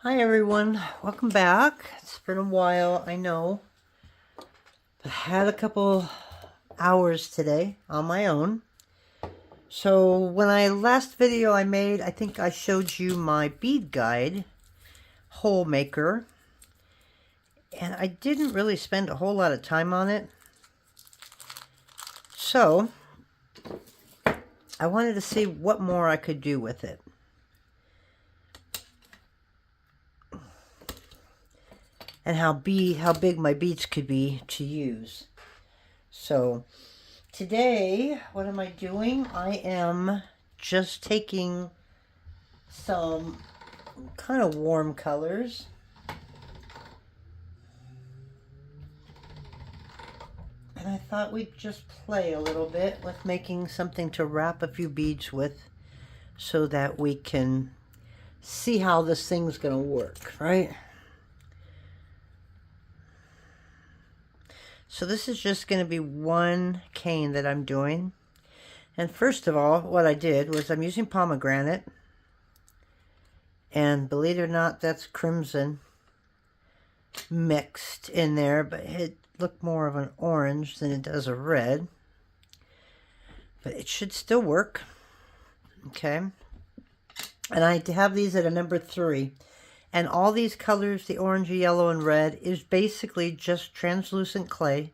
Hi everyone, welcome back. It's been a while, I know. I had a couple hours today on my own. So when last video I made, I think I showed you my bead guide, hole maker. And I didn't really spend a whole lot of time on it. So I wanted to see what more I could do with it. And how big my beads could be to use. So today, what am I doing? I am just taking some kind of warm colors. And I thought we'd just play a little bit with making something to wrap a few beads with so that we can see how this thing's going to work, right? So this is just going to be one cane that I'm doing. And first of all, what I did was I'm using pomegranate. And believe it or not, that's crimson mixed in there. But it looked more of an orange than it does a red. But it should still work. Okay. And I have these at a number 3. And all these colors, the orange, yellow, and red, is basically just translucent clay.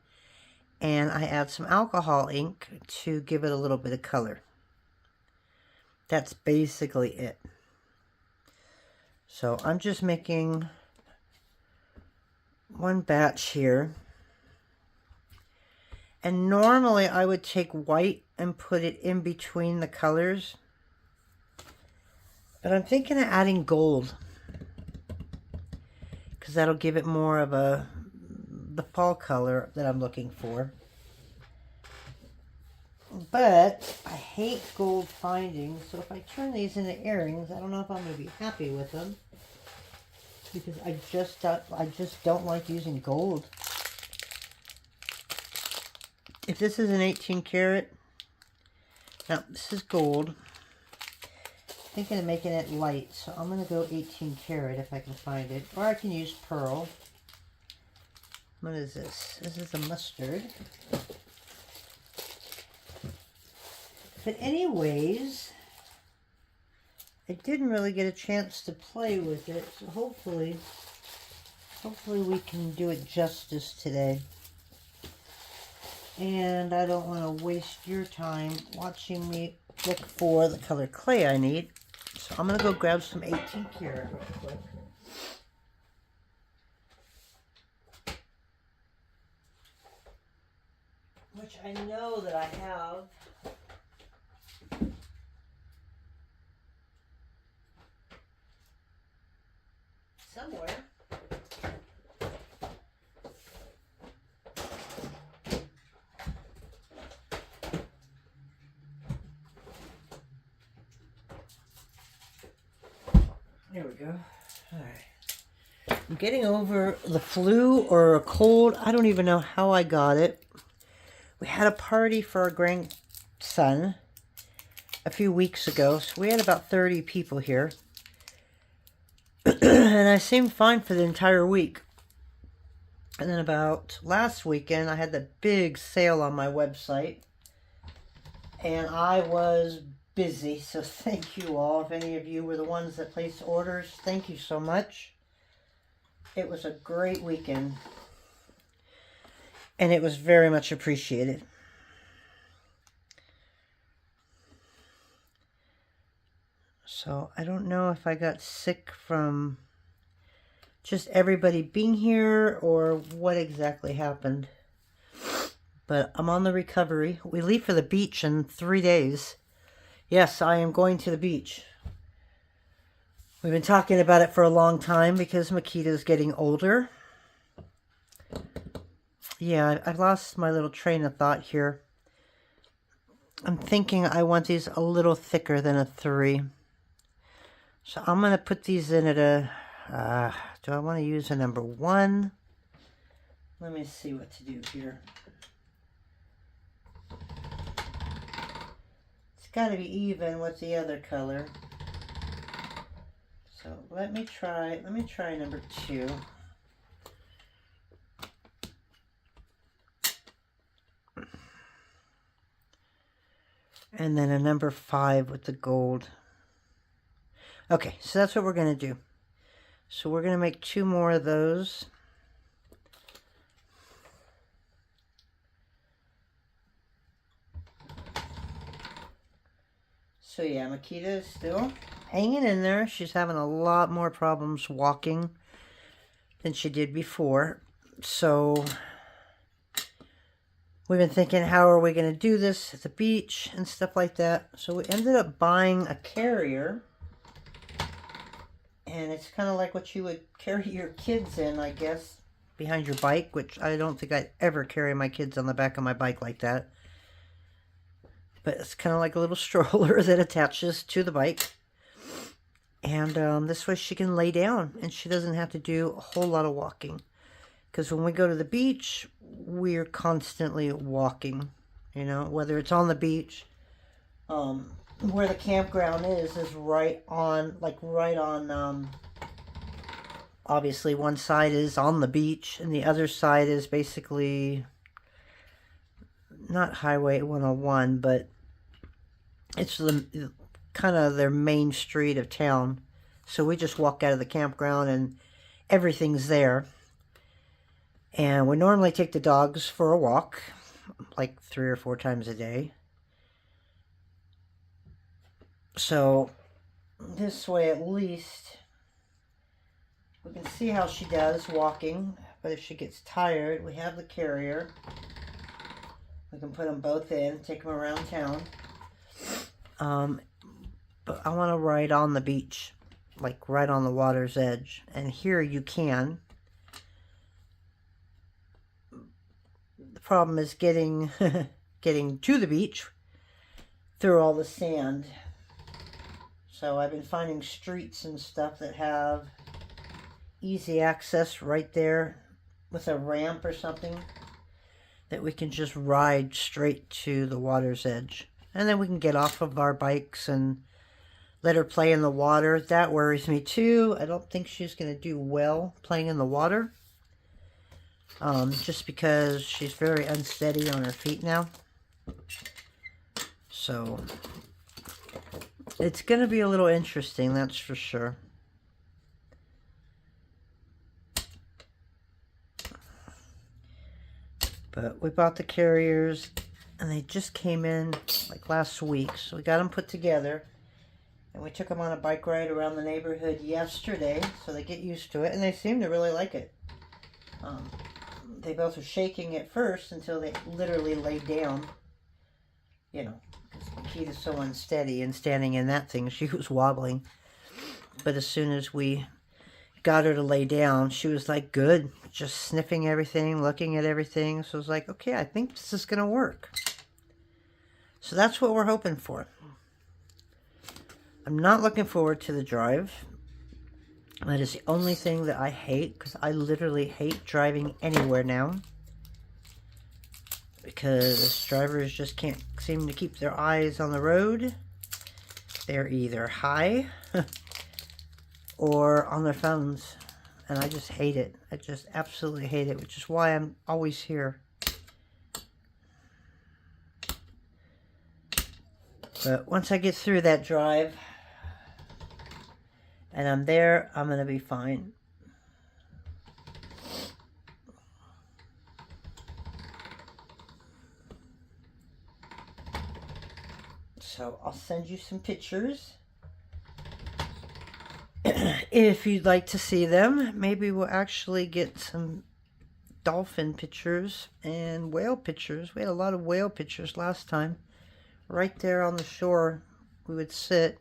And I add some alcohol ink to give it a little bit of color. That's basically it. So I'm just making one batch here. And normally I would take white and put it in between the colors. But I'm thinking of adding gold, because that'll give it more of the fall color that I'm looking for. But I hate gold findings, so if I turn these into earrings, I don't know if I'm going to be happy with them, because I just don't like using gold. If this is an 18 karat, now this is gold. Thinking of making it light, so I'm going to go 18 karat if I can find it. Or I can use pearl. What is this? This is a mustard. But anyways, I didn't really get a chance to play with it, so hopefully we can do it justice today. And I don't want to waste your time watching me look for the color clay I need. So I'm going to go grab some 18 karat real quick. Which I know that I have. Somewhere. There we go. All right. I'm getting over the flu or a cold. I don't even know how I got it. We had a party for our grandson a few weeks ago. So we had about 30 people here. And I seemed fine for the entire week. And then about last weekend, I had the big sale on my website. And I was busy, so thank you all. If any of you were the ones that placed orders, thank you so much. It was a great weekend, and it was very much appreciated. So I don't know if I got sick from just everybody being here or what exactly happened, but I'm on the recovery. We leave for the beach in 3 days. Yes, I am going to the beach. We've been talking about it for a long time because Makita's getting older. Yeah, I've lost my little train of thought here. I'm thinking I want these a little thicker than a 3. So I'm going to put these in at a... do I want to use a number 1? Let me see what to do here. Got to be even with the other color. So let me try number 2. And then a number 5 with the gold. Okay, so that's what we're going to do. So we're going to make 2 more of those. So yeah, Makita is still hanging in there. She's having a lot more problems walking than she did before. So we've been thinking, how are we going to do this at the beach and stuff like that. So we ended up buying a carrier. And it's kind of like what you would carry your kids in, I guess, behind your bike, which I don't think I'd ever carry my kids on the back of my bike like that. But it's kind of like a little stroller that attaches to the bike. And this way she can lay down and she doesn't have to do a whole lot of walking. Because when we go to the beach, we're constantly walking, you know, whether it's on the beach. Where the campground is right on, obviously one side is on the beach and the other side is basically not Highway 101, but it's the kind of their main street of town. So we just walk out of the campground and everything's there. And we normally take the dogs for a walk, like 3 or 4 times a day. So this way at least we can see how she does walking. But if she gets tired, we have the carrier. We can put them both in, take them around town. But I want to ride on the beach, like right on the water's edge. And here you can. The problem is getting to the beach through all the sand. So I've been finding streets and stuff that have easy access right there with a ramp or something that we can just ride straight to the water's edge. And then we can get off of our bikes and let her play in the water. That worries me too. I don't think she's going to do well playing in the water. Just because she's very unsteady on her feet now. So it's going to be a little interesting, that's for sure. But we bought the carriers, and they just came in like last week. So we got them put together, and we took them on a bike ride around the neighborhood yesterday, so they get used to it, and they seem to really like it. They both were shaking at first until they literally laid down. You know, Makita's so unsteady, and standing in that thing, she was wobbling. But as soon as we got her to lay down, she was like, good, just sniffing everything, looking at everything. So I was like, okay, I think this is going to work. So that's what we're hoping for. I'm not looking forward to the drive. That is the only thing that I hate, because I literally hate driving anywhere now. Because drivers just can't seem to keep their eyes on the road. They're either high or on their phones. And I just hate it. I just absolutely hate it, which is why I'm always here. But once I get through that drive and I'm there, I'm going to be fine. So I'll send you some pictures. If you'd like to see them, maybe we'll actually get some dolphin pictures and whale pictures. We had a lot of whale pictures last time. Right there on the shore, we would sit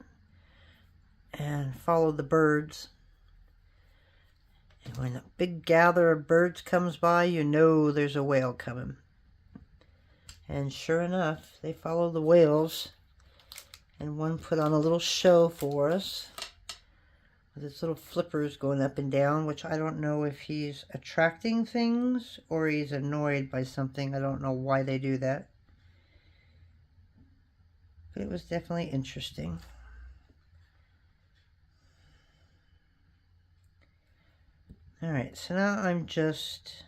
and follow the birds. And when a big gather of birds comes by, you know there's a whale coming. And sure enough, they follow the whales. And one put on a little show for us with his little flippers going up and down, which I don't know if he's attracting things or he's annoyed by something. I don't know why they do that. But it was definitely interesting. Alright, so now I'm just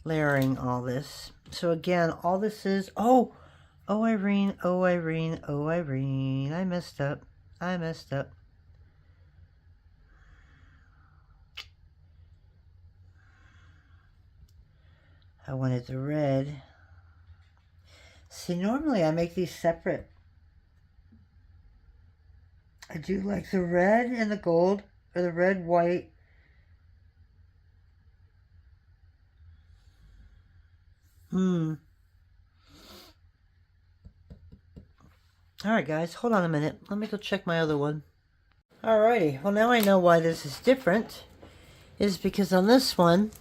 layering all this. So again, all this is, oh Irene, oh Irene, oh Irene, I messed up. I messed up. I wanted the red. See, normally I make these separate. I do like the red and the gold, or the red, white. Alright guys, hold on a minute. Let me go check my other one. Alrighty, well now I know why this is different. Is because on this one,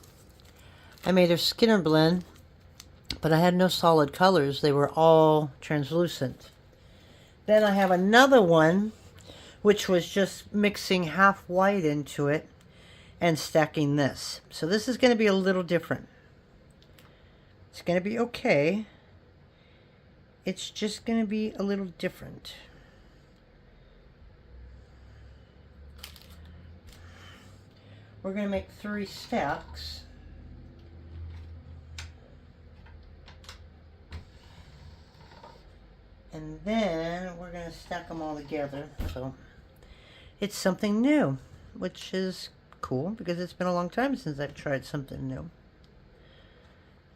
I made a Skinner blend, but I had no solid colors. They were all translucent. Then I have another one, which was just mixing half white into it and stacking this. So this is going to be a little different. It's going to be okay. It's just going to be a little different. We're going to make 3 stacks. And then we're going to stack them all together. So it's something new, which is cool because it's been a long time since I've tried something new.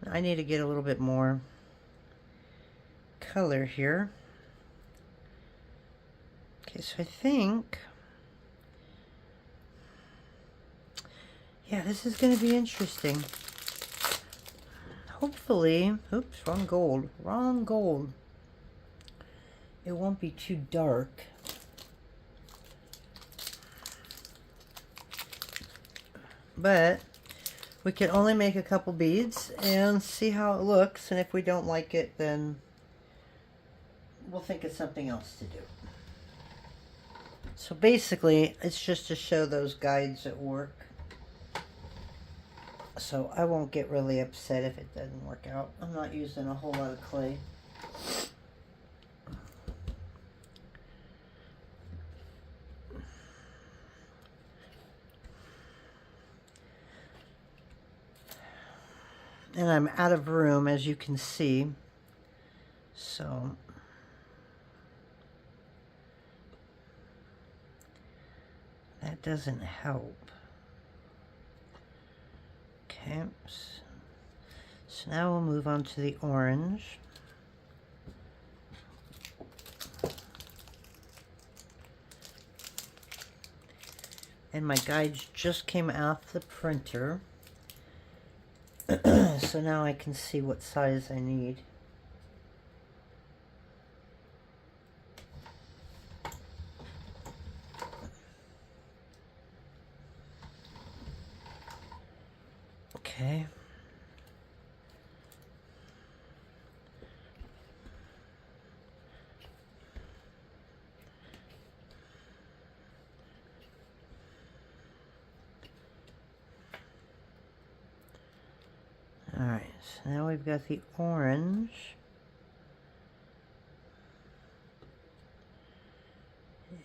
I need to get a little bit more color here. Okay, so I think, yeah, this is going to be interesting. Hopefully, oops, wrong gold. It won't be too dark. But we can only make a couple beads and see how it looks, and if we don't like it, then we'll think of something else to do. So basically, it's just to show those guides at work. So I won't get really upset if it doesn't work out. I'm not using a whole lot of clay. And I'm out of room, as you can see. So that doesn't help. Okay, so now we'll move on to the orange. And my guides just came off the printer. So now I can see what size I need. Okay. Alright, so now we've got the orange.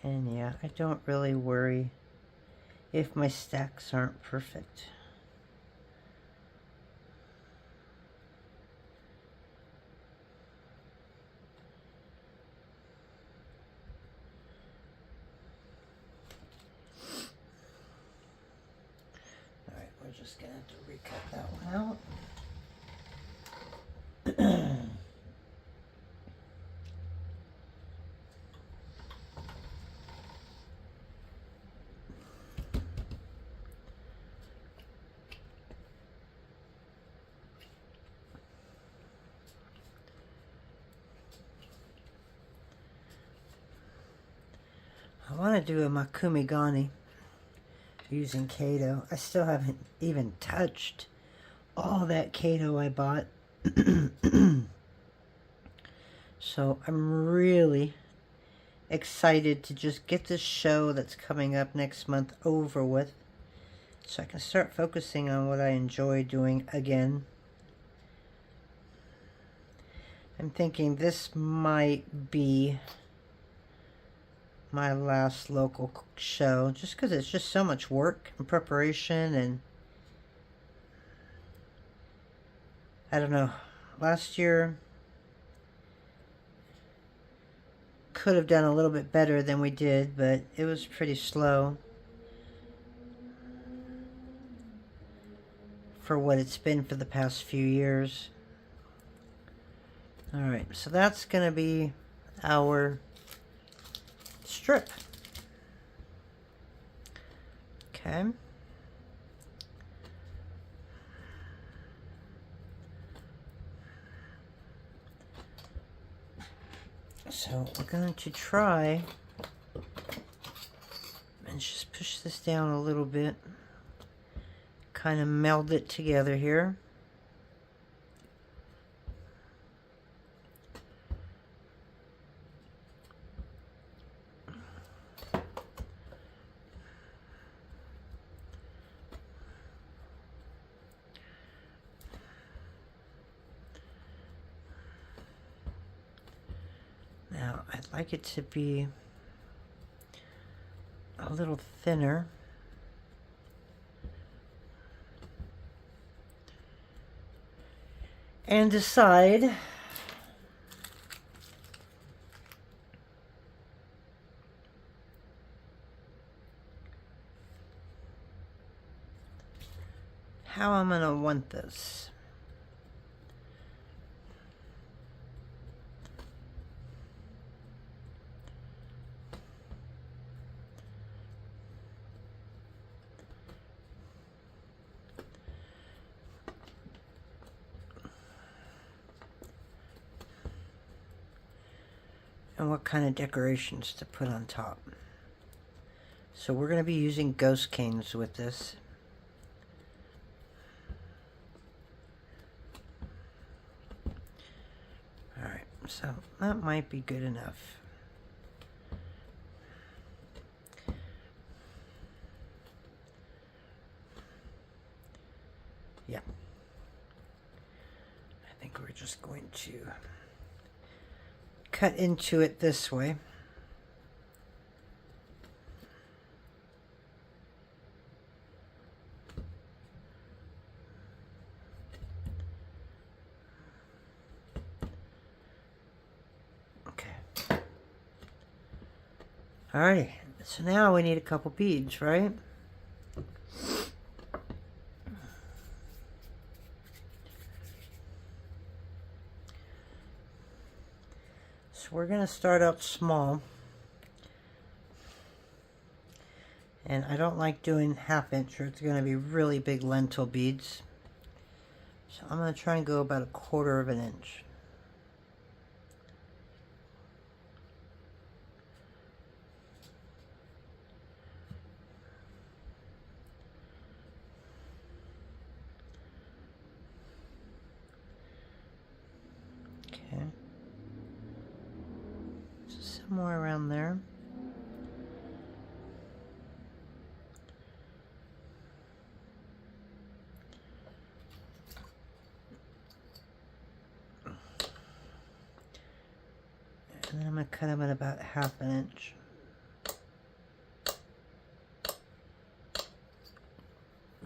And yeah, I don't really worry if my stacks aren't perfect. Alright, we're just gonna have to recut that one out. I want to do a Makumi Gani using Kato. I still haven't even touched all that Kato I bought. So I'm really excited to just get this show that's coming up next month over with, so I can start focusing on what I enjoy doing again. I'm thinking this might be my last local show, just because it's just so much work and preparation, and I don't know, last year could have done a little bit better than we did, but it was pretty slow for what it's been for the past few years. Alright, so that's going to be our strip. Okay. So we're going to try and just push this down a little bit. Kind of meld it together here. Now, I'd like it to be a little thinner. And decide how I'm going to want this. And what kind of decorations to put on top. So we're going to be using ghost canes with this. Alright, so that might be good enough. Yeah. I think we're just going to cut into it this way. Okay. Alrighty, so now we need a couple beads, right? So we're going to start out small. And I don't like doing 1/2 inch or it's going to be really big lentil beads. So I'm going to try and go about 1/4 of an inch. Okay. So somewhere around there. And then I'm going to cut them at about 1/2 inch.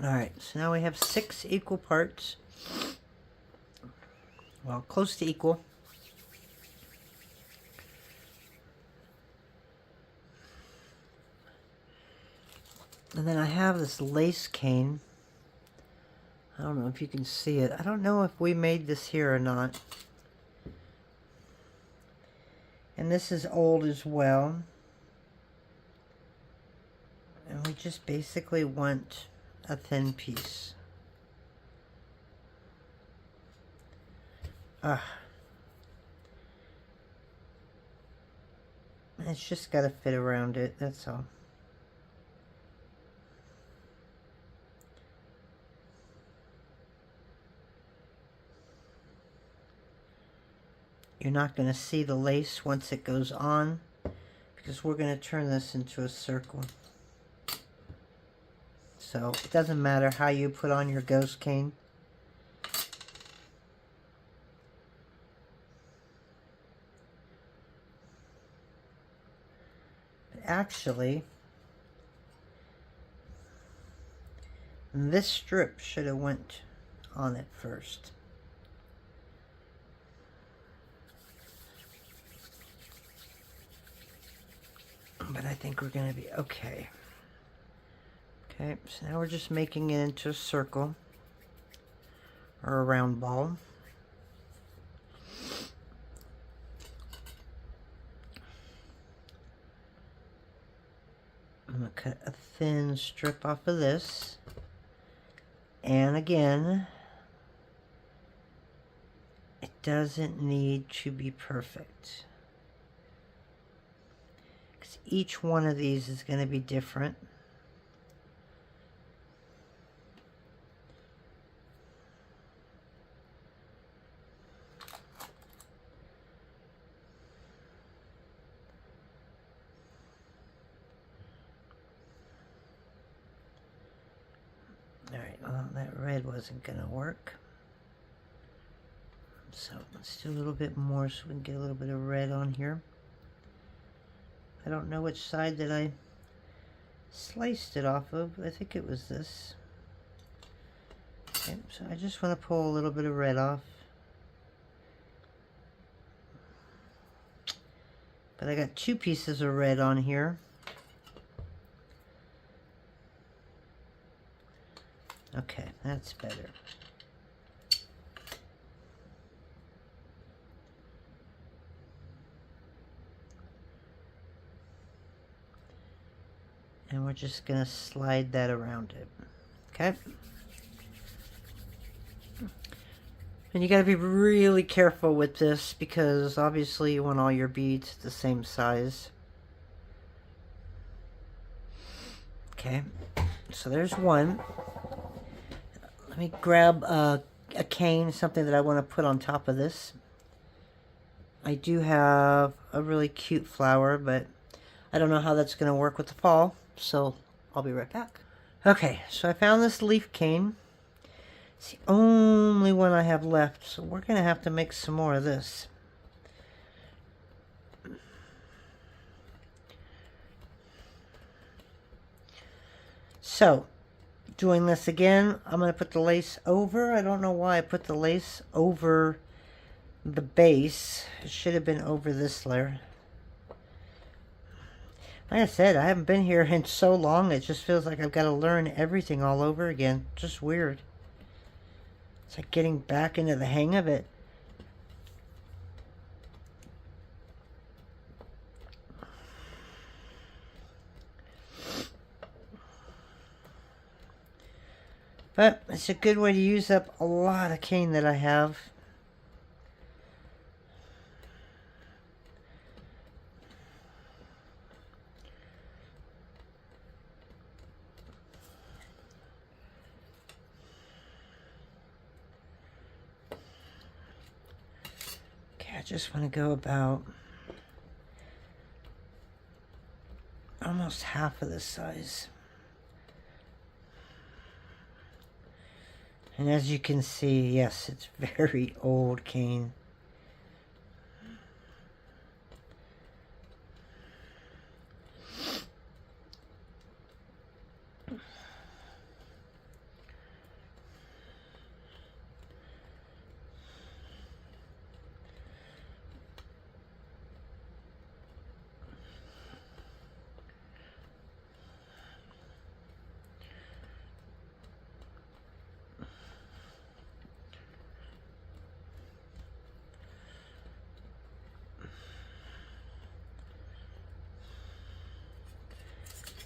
Alright, so now we have 6 equal parts. Well, close to equal. And then I have this lace cane. I don't know if you can see it. I don't know if we made this here or not. And this is old as well. And we just basically want a thin piece. It's just got to fit around it, that's all. You're not going to see the lace once it goes on because we're going to turn this into a circle. So it doesn't matter how you put on your ghost cane. actually, this strip should have went on it first. But I think we're going to be okay. Okay, so now we're just making it into a circle or a round ball. I'm going to cut a thin strip off of this. And again, it doesn't need to be perfect, because each one of these is going to be different. Alright, well, that red wasn't going to work. So let's do a little bit more so we can get a little bit of red on here. I don't know which side that I sliced it off of. I think it was this. Okay, so I just want to pull a little bit of red off. But I got 2 pieces of red on here. Okay, that's better. And we're just going to slide that around it. Okay? And you got to be really careful with this, because obviously you want all your beads the same size. Okay, so there's one. Let me grab a cane, something that I want to put on top of this. I do have a really cute flower, but I don't know how that's going to work with the fall, so I'll be right back. Okay, so I found this leaf cane. It's the only one I have left, so we're going to have to make some more of this. So, doing this again, I'm going to put the lace over. I don't know why I put the lace over the base. It should have been over this layer. Like I said, I haven't been here in so long, it just feels like I've got to learn everything all over again. Just weird. It's like getting back into the hang of it. But it's a good way to use up a lot of cane that I have. I just want to go about almost half of this size. And as you can see, yes, it's very old cane.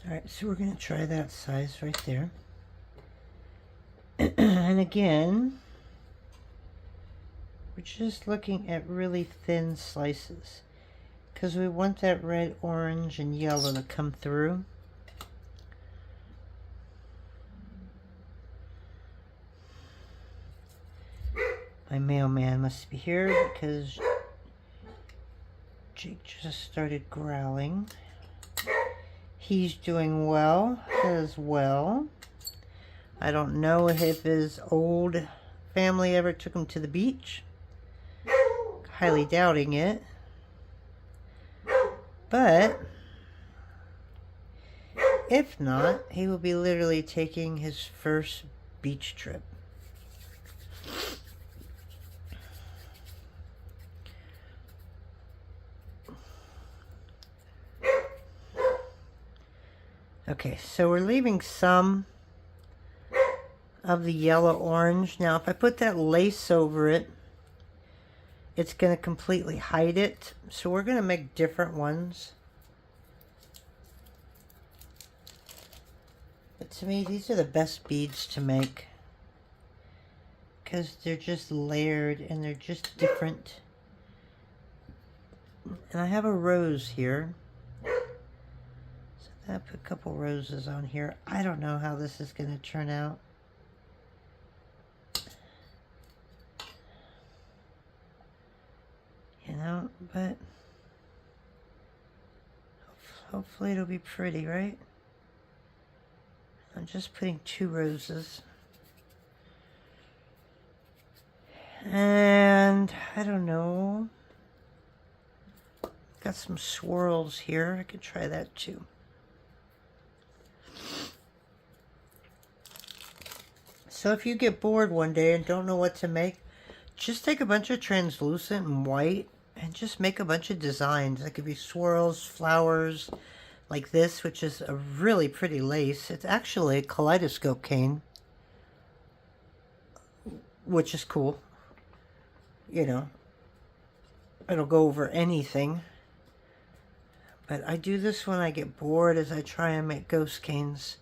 Alright, so we're going to try that size right there. And again, we're just looking at really thin slices, because we want that red, orange, and yellow to come through. My mailman must be here because Jake just started growling. He's doing well as well. I don't know if his old family ever took him to the beach. Highly doubting it. But If not, he will be literally taking his first beach trip. Okay, so we're leaving some of the yellow orange. Now, if I put that lace over it, it's going to completely hide it. So we're going to make different ones. But to me, these are the best beads to make, because they're just layered and they're just different. And I have a rose here. So I put a couple roses on here. I don't know how this is going to turn out. You know, but hopefully it'll be pretty, right? I'm just putting 2 roses. And I don't know. Got some swirls here. I could try that too. So if you get bored one day and don't know what to make, just take a bunch of translucent and white and just make a bunch of designs. It could be swirls, flowers, like this, which is a really pretty lace. It's actually a kaleidoscope cane, which is cool. You know, it'll go over anything. But I do this when I get bored, as I try and make ghost canes.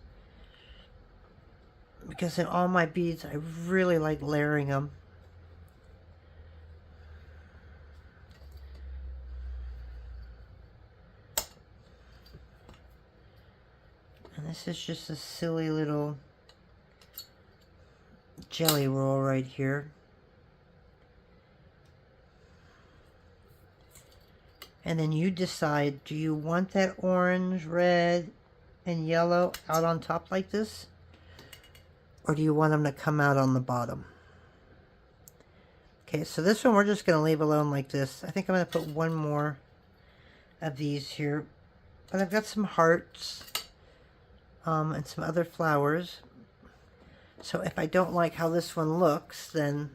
Because in all my beads, I really like layering them. And this is just a silly little jelly roll right here. And then you decide, do you want that orange, red, and yellow out on top like this? Or do you want them to come out on the bottom? Okay, so this one we're just going to leave alone like this. I think I'm going to put one more of these here. But I've got some hearts and some other flowers. So if I don't like how this one looks, then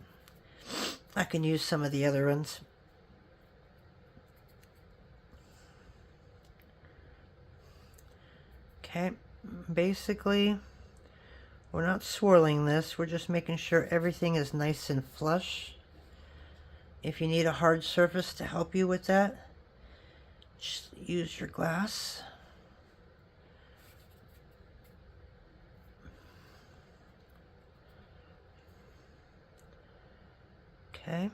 I can use some of the other ones. Okay, basically, we're not swirling this. We're just making sure everything is nice and flush. If you need a hard surface to help you with that, just use your glass. Okay.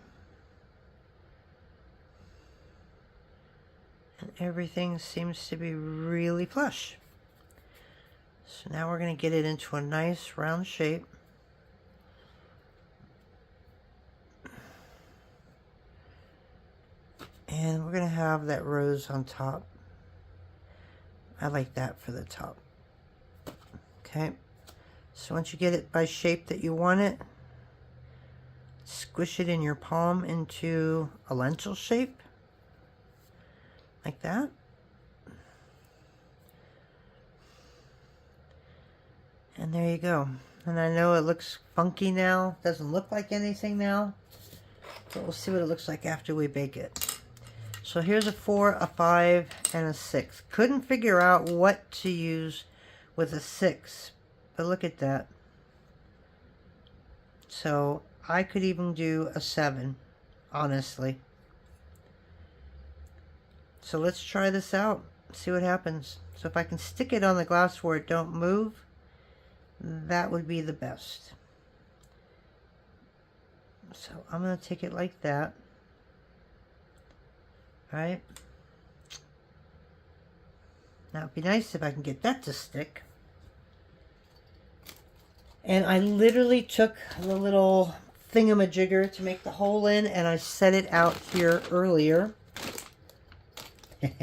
And everything seems to be really flush. So now we're going to get it into a nice round shape. And we're going to have that rose on top. I like that for the top. Okay. So once you get it by shape that you want it, squish it in your palm into a lentil shape. Like that. And there you go. And I know it looks funky now. Doesn't look like anything now. But we'll see what it looks like after we bake it. So here's a 4, a 5, and a 6. Couldn't figure out what to use with a 6. But look at that. So I could even do a 7, honestly. So let's try this out. See what happens. So if I can stick it on the glass where it don't move, that would be the best. So I'm going to take it like that. Alright. Now it'd be nice if I can get that to stick. And I literally took the little thingamajigger to make the hole in, and I set it out here earlier. Guess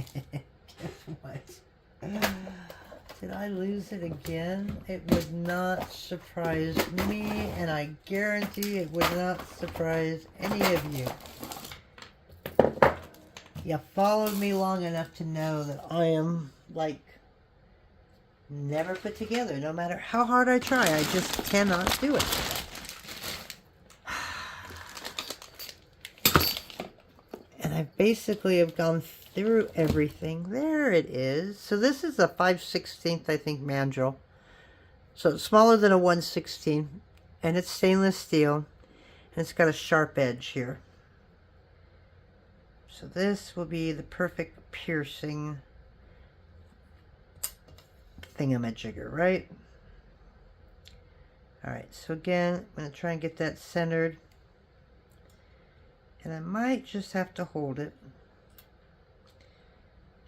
what? Did I lose it again? It would not surprise me, and I guarantee it would not surprise any of you. You followed me long enough to know that I am like never put together. No matter how hard I try, I just cannot do it. And I basically have gone through everything. There it is. So this is a 5/16, I think, mandrel. So it's smaller than a 1/16, and it's stainless steel, and it's got a sharp edge here. So this will be the perfect piercing thingamajigger, right? All right, so again, I'm going to try and get that centered. And I might just have to hold it.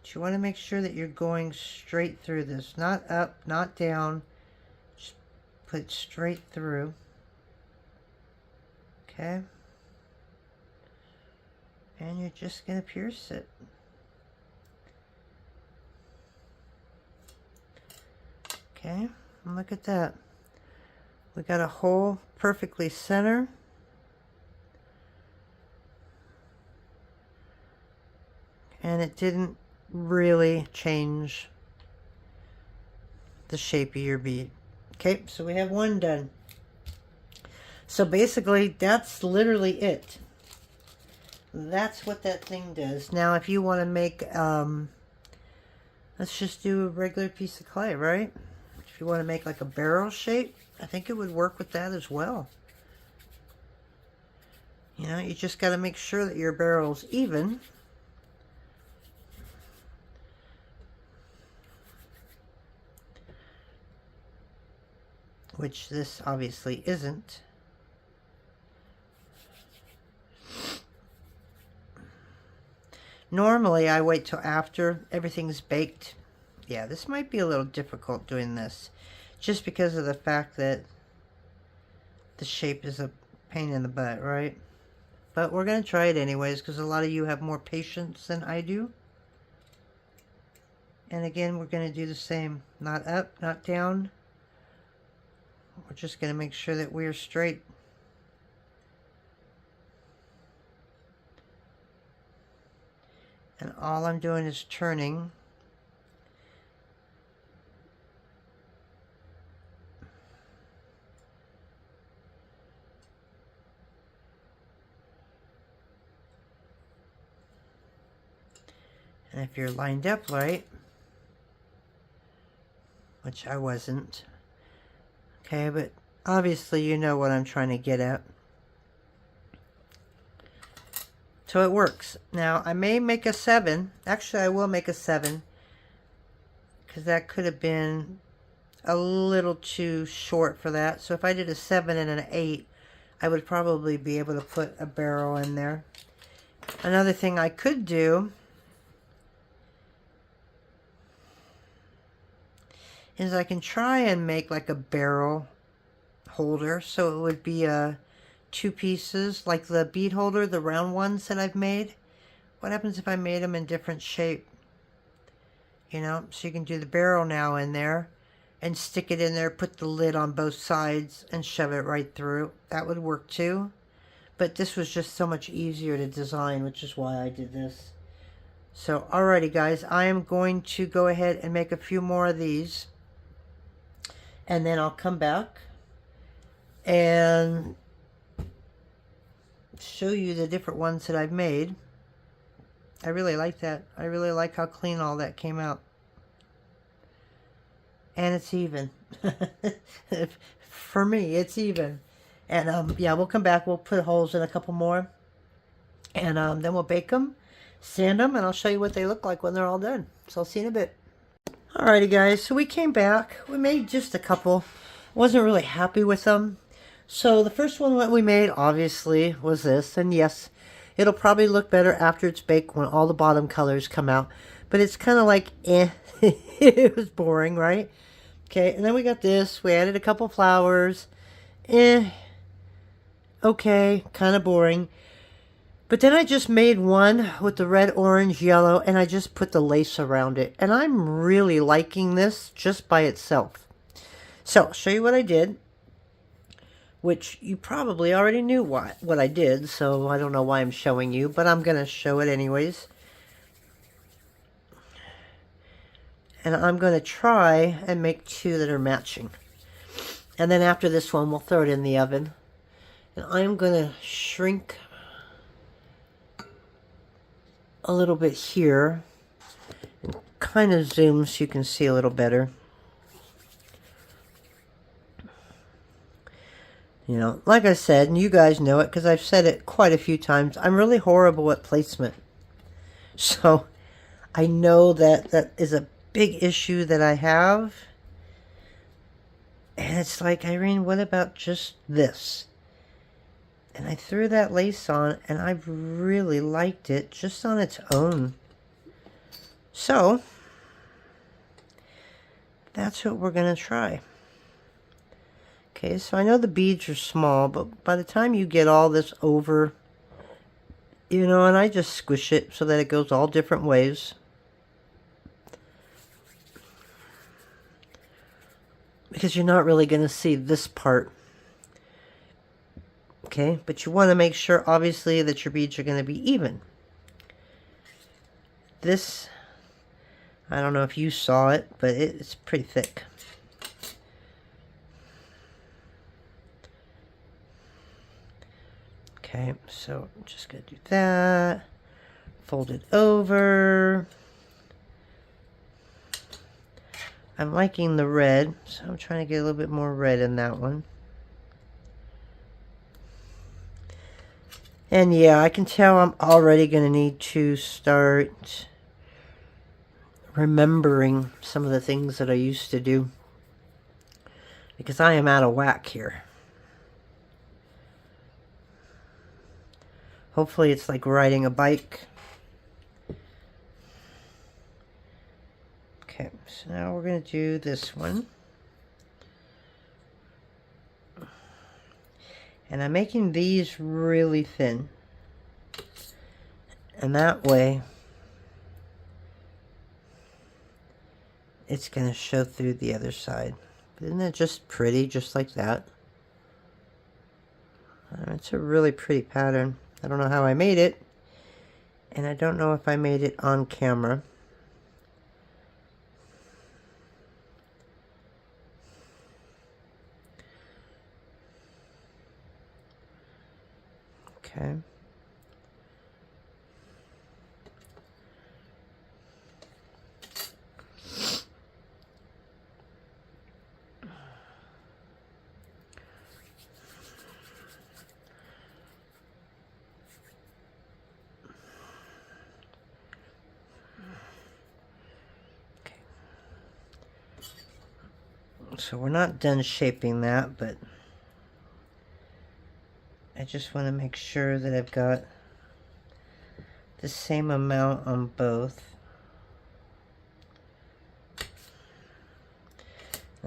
But you want to make sure that you're going straight through this. Not up, not down. Just put it straight through. Okay. And you're just going to pierce it. Okay, and look at that. We got a hole perfectly center. And it didn't really change the shape of your bead. Okay, so we have one done. So basically, that's literally it. That's what that thing does. Now, if you want to make, let's just do a regular piece of clay, right? If you want to make like a barrel shape, I think it would work with that as well. You know, you just got to make sure that your barrel's even. Which this obviously isn't. Normally I wait till after everything's baked. Yeah, this might be a little difficult doing this, just because of the fact that the shape is a pain in the butt, right? But we're going to try it anyways, because a lot of you have more patience than I do. And again, we're going to do the same. Not up, not down. We're just going to make sure that we're straight. And all I'm doing is turning. And if you're lined up right, which I wasn't, okay, but obviously you know what I'm trying to get at. So it works. Now I may make a 7. Actually, I will make a 7, because that could have been a little too short for that. So if I did a 7 and an 8, I would probably be able to put a barrel in there. Another thing I could do is I can try and make like a barrel holder, so it would be a 2 pieces, like the bead holder, the round ones that I've made. What happens if I made them in different shape? You know, so you can do the barrel now in there and stick it in there, put the lid on both sides and shove it right through. That would work too. But this was just so much easier to design, which is why I did this. So, alrighty guys, I am going to go ahead and make a few more of these. And then I'll come back and show you the different ones that I've made. I really like that. I really like how clean all that came out. And it's even. For me, it's even. And yeah, we'll come back. We'll put holes in a couple more. And then we'll bake them, sand them, and I'll show you what they look like when they're all done. So I'll see you in a bit. Alrighty guys, so we came back. We made just a couple. Wasn't really happy with them. So the first one that we made, obviously, was this. And yes, it'll probably look better after it's baked when all the bottom colors come out. But it's kind of like, eh. It was boring, right? Okay, and then we got this. We added a couple flowers. Okay, kind of boring. But then I just made one with the red, orange, yellow, and I just put the lace around it. And I'm really liking this just by itself. So, I'll show you what I did. Which you probably already knew what I did, so I don't know why I'm showing you, but I'm going to show it anyways. And I'm going to try and make 2 that are matching. And then after this one, we'll throw it in the oven. And I'm going to shrink a little bit here. And kind of zoom so you can see a little better. You know, like I said, and you guys know it because I've said it quite a few times, I'm really horrible at placement. So I know that that is a big issue that I have. And it's like, Irene, what about just this? And I threw that lace on and I really liked it just on its own. So that's what we're going to try. Okay, so I know the beads are small, but by the time you get all this over, you know, and I just squish it so that it goes all different ways. Because you're not really going to see this part. Okay, but you want to make sure, obviously, that your beads are going to be even. This, I don't know if you saw it, but it's pretty thick. Okay, so I'm just going to do that. Fold it over. I'm liking the red, so I'm trying to get a little bit more red in that one. And yeah, I can tell I'm already going to need to start remembering some of the things that I used to do. Because I am out of whack here. Hopefully it's like riding a bike. Okay, so now we're going to do this one. And I'm making these really thin. And that way, it's going to show through the other side. But isn't that just pretty, just like that? It's a really pretty pattern. I don't know how I made it. And I don't know if I made it on camera. Okay. So we're not done shaping that, but I just want to make sure that I've got the same amount on both.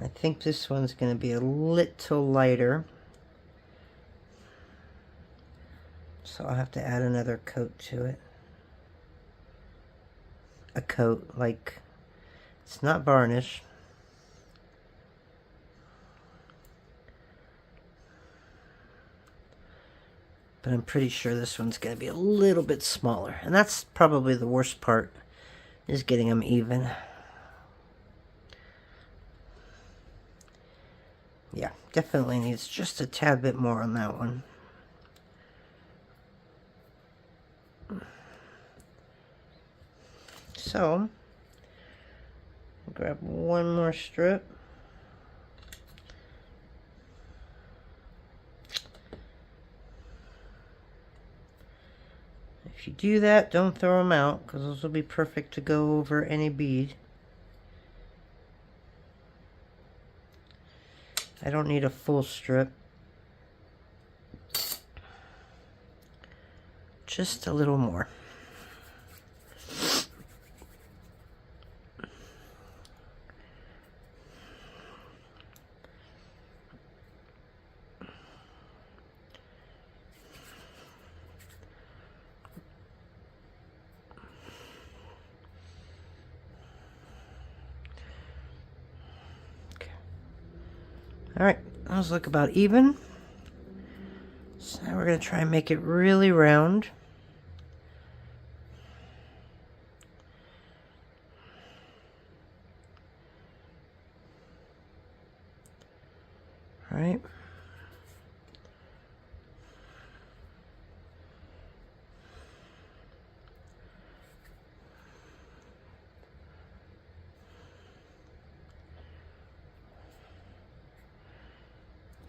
I think this one's going to be a little lighter, so I'll have to add another coat to it. A coat, like, it's not varnish. But I'm pretty sure this one's going to be a little bit smaller. And that's probably the worst part, is getting them even. Yeah, definitely needs just a tad bit more on that one. So, grab one more strip. If you do that, don't throw them out, because those will be perfect to go over any bead. I don't need a full strip. Just a little more. Alright, those look about even. So now we're going to try and make it really round.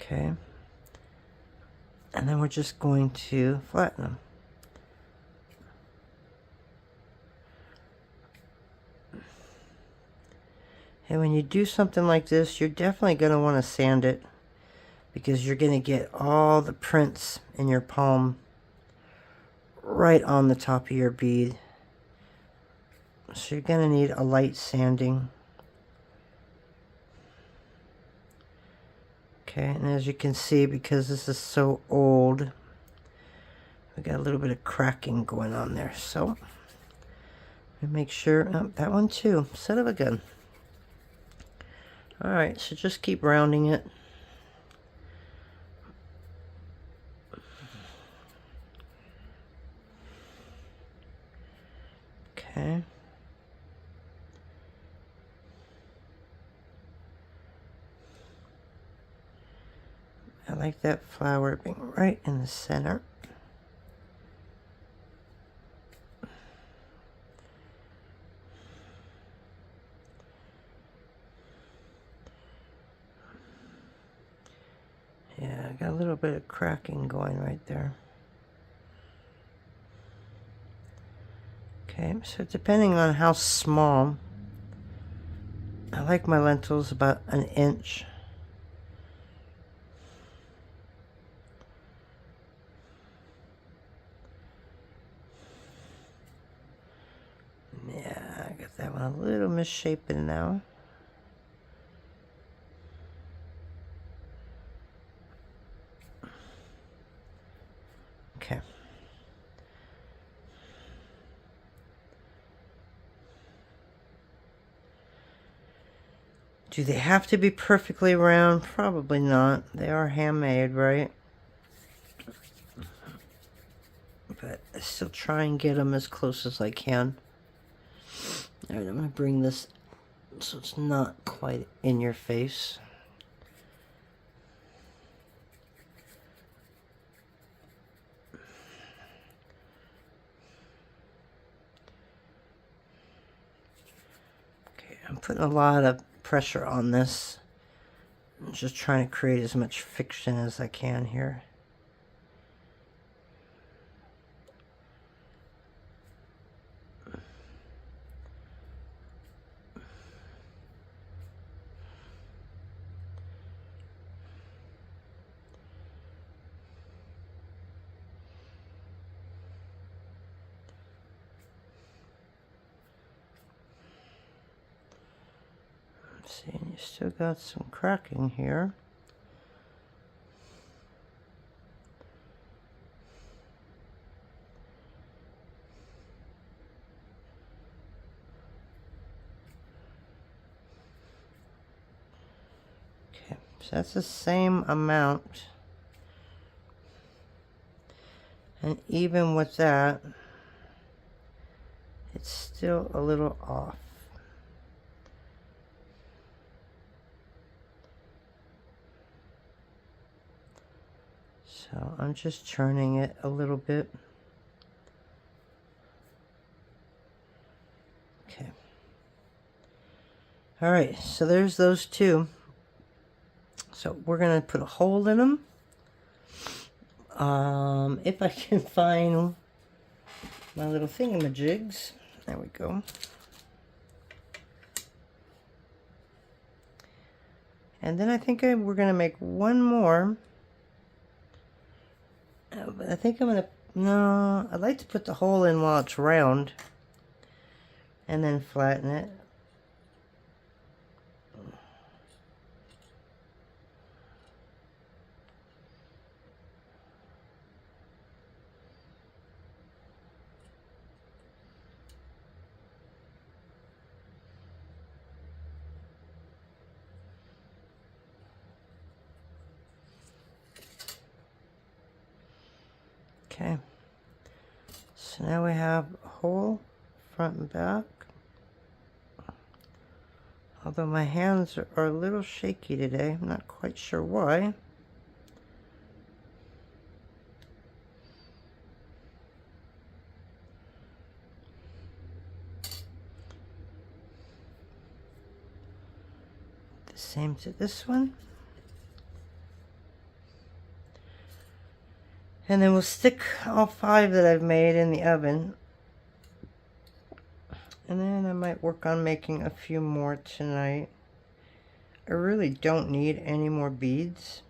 Okay. And then we're just going to flatten them. And when you do something like this, you're definitely going to want to sand it, because you're going to get all the prints in your palm right on the top of your bead. So you're going to need a light sanding. Okay, and as you can see, because this is so old, we got a little bit of cracking going on there. So make sure, oh, that one too, son of a gun. Alright, so just keep rounding it. Okay. I like that flower being right in the center. Yeah, I got a little bit of cracking going right there. Okay, so depending on how small, I like my lentils about 1 inch. Yeah, I got that one a little misshapen now. Okay. Do they have to be perfectly round? Probably not. They are handmade, right? But I still try and get them as close as I can. Alright, I'm going to bring this so it's not quite in your face. Okay, I'm putting a lot of pressure on this. I'm just trying to create as much friction as I can here. See, and you still got some cracking here. Okay, so that's the same amount. And even with that, it's still a little off. So I'm just churning it a little bit. Okay. All right, so there's those two. So we're gonna put a hole in them. If I can find my little thingamajigs. There we go. And then I think we're gonna make one more. But I think I'm gonna, no, I'd like to put the hole in while it's round and then flatten it. Okay, so now we have a hole front and back. Although my hands are a little shaky today, I'm not quite sure why. The same to this one. And then we'll stick all 5 that I've made in the oven. And then I might work on making a few more tonight. I really don't need any more beads.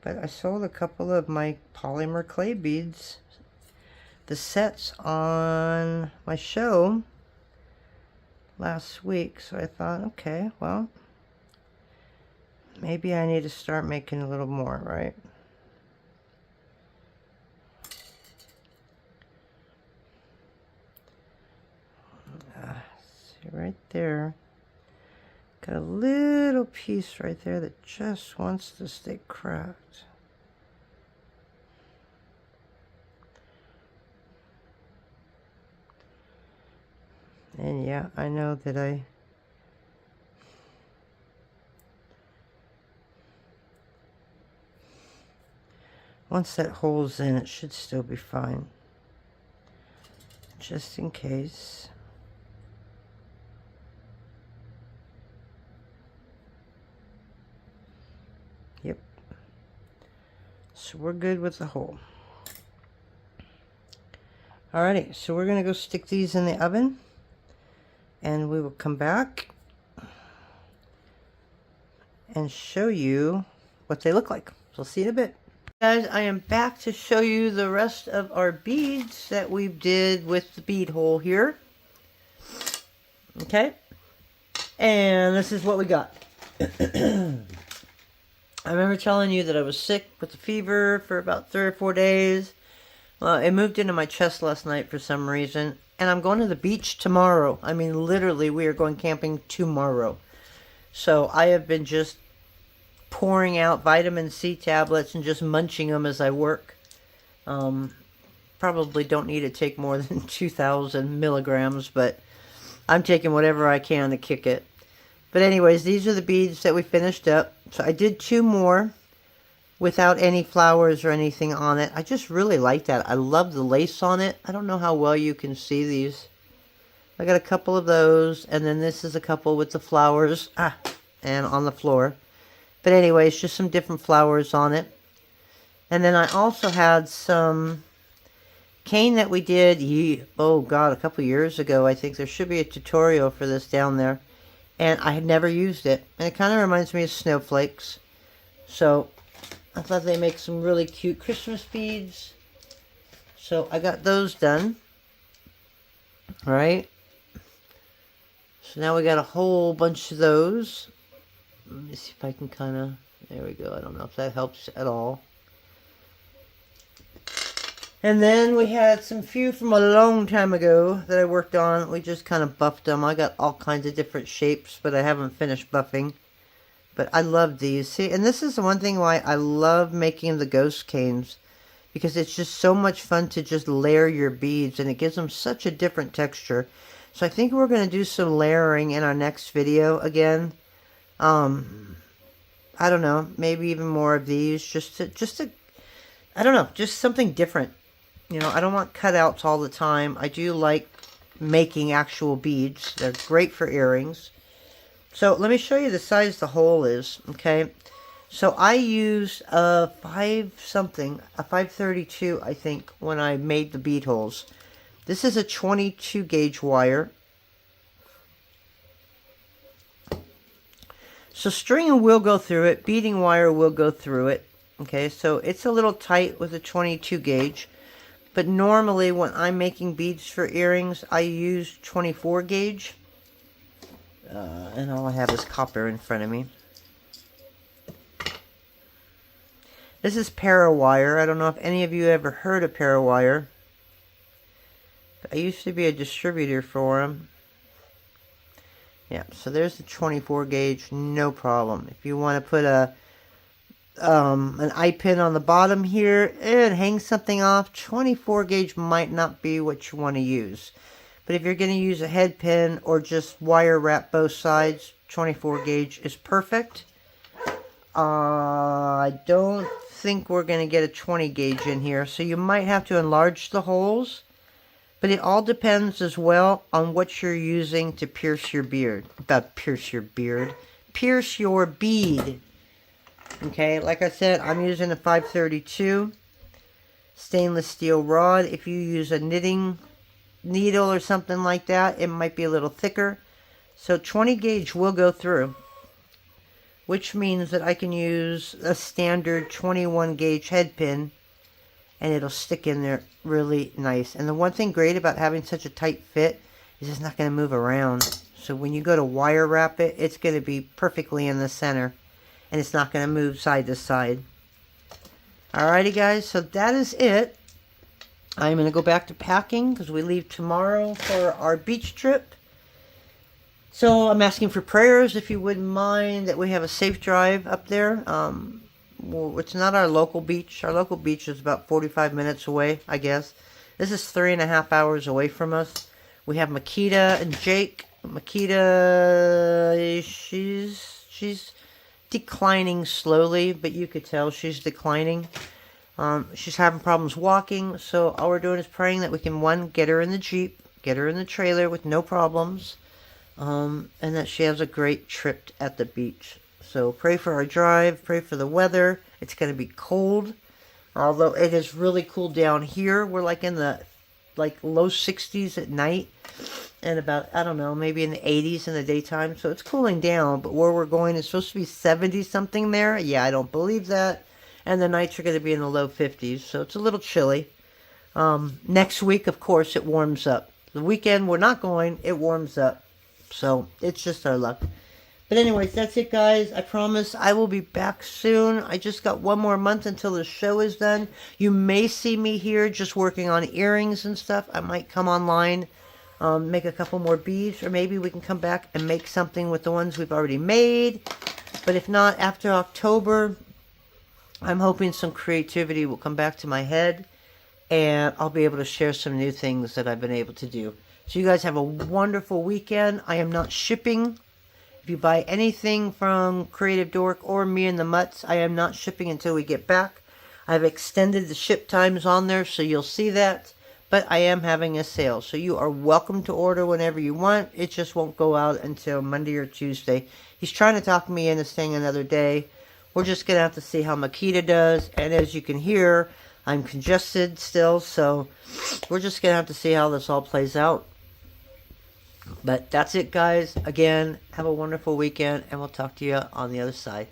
But I sold a couple of my polymer clay beads, the sets, on my show last week. So I thought, okay, well, maybe I need to start making a little more, right? See right there, got a little piece right there that just wants to stay cracked. And yeah, I know that once that hole's in, it should still be fine. Just in case. Yep. So we're good with the hole. Alrighty, so we're going to go stick these in the oven. And we will come back and show you what they look like. So I'll see you in a bit. Guys, I am back to show you the rest of our beads that we did with the bead hole here. Okay. And this is what we got. I remember telling you that I was sick with the fever for about 3 or 4 days. Well, it moved into my chest last night for some reason. And I'm going to the beach tomorrow. I mean, literally, we are going camping tomorrow. So I have been just pouring out vitamin C tablets and just munching them as I work. Probably don't need to take more than 2,000 milligrams, but I'm taking whatever I can to kick it. But anyways, these are the beads that we finished up. So I did 2 more without any flowers or anything on it. I just really like that. I love the lace on it. I don't know how well you can see these. I got a couple of those, and then this is a couple with the flowers and on the floor. But anyways, just some different flowers on it. And then I also had some cane that we did, oh God, a couple years ago. I think there should be a tutorial for this down there. And I had never used it. And it kind of reminds me of snowflakes. So I thought they make some really cute Christmas beads. So I got those done. Alright. So now we got a whole bunch of those. Let me see if I can kind of... There we go. I don't know if that helps at all. And then we had some few from a long time ago that I worked on. We just kind of buffed them. I got all kinds of different shapes, but I haven't finished buffing. But I love these. See, and this is the one thing why I love making the ghost canes. Because it's just so much fun to just layer your beads. And it gives them such a different texture. So I think we're going to do some layering in our next video again. I don't know. Maybe even more of these. Just to I don't know. Just something different. You know, I don't want cutouts all the time. I do like making actual beads. They're great for earrings. So let me show you the size the hole is, okay? So I used a 532, I think, when I made the bead holes. This is a 22 gauge wire. So string will go through it. Beading wire will go through it. Okay, so it's a little tight with a 22 gauge. But normally when I'm making beads for earrings, I use 24 gauge. And all I have is copper in front of me. This is Parawire. I don't know if any of you ever heard of Parawire. I used to be a distributor for them. Yeah, so there's the 24 gauge, no problem. If you want to put an eye pin on the bottom here and hang something off, 24 gauge might not be what you want to use. But if you're going to use a head pin or just wire wrap both sides, 24 gauge is perfect. I don't think we're going to get a 20 gauge in here, so you might have to enlarge the holes. But it all depends as well on what you're using to pierce your beard. Pierce your beard. Pierce your bead. Okay, like I said, I'm using a 532 stainless steel rod. If you use a knitting needle or something like that, it might be a little thicker. So 20 gauge will go through, which means that I can use a standard 21 gauge head pin and it'll stick in there really nice. And the one thing great about having such a tight fit is it's not going to move around. So when you go to wire wrap it, it's going to be perfectly in the center and it's not going to move side to side. Alrighty guys, so that is it. I'm going to go back to packing because we leave tomorrow for our beach trip. So I'm asking for prayers if you wouldn't mind that we have a safe drive up there. Well, it's not our local beach. Our local beach is about 45 minutes away, I guess. This is 3.5 hours away from us. We have Makita and Jake. Makita, she's declining slowly, but you could tell she's declining. She's having problems walking, so all we're doing is praying that we can, one, get her in the Jeep, get her in the trailer with no problems, and that she has a great trip at the beach. So pray for our drive, pray for the weather. It's going to be cold, although it is really cool down here. We're like in the low 60s at night, and about, I don't know, maybe in the 80s in the daytime. So it's cooling down, but where we're going is supposed to be 70 something there. Yeah, I don't believe that. And the nights are going to be in the low 50s, so it's a little chilly. Next week, of course, it warms up. The weekend we're not going, it warms up. So it's just our luck. But anyways, that's it, guys. I promise I will be back soon. I just got one more month until the show is done. You may see me here just working on earrings and stuff. I might come online, make a couple more beads, or maybe we can come back and make something with the ones we've already made. But if not, after October, I'm hoping some creativity will come back to my head, and I'll be able to share some new things that I've been able to do. So you guys have a wonderful weekend. I am not shipping. If you buy anything from Creative Dork or me and the Mutts, I am not shipping until we get back. I've extended the ship times on there, so you'll see that. But I am having a sale, so you are welcome to order whenever you want. It just won't go out until Monday or Tuesday. He's trying to talk me into staying another day. We're just going to have to see how Makita does. And as you can hear, I'm congested still, so we're just going to have to see how this all plays out. But that's it, guys. Again, have a wonderful weekend, and we'll talk to you on the other side.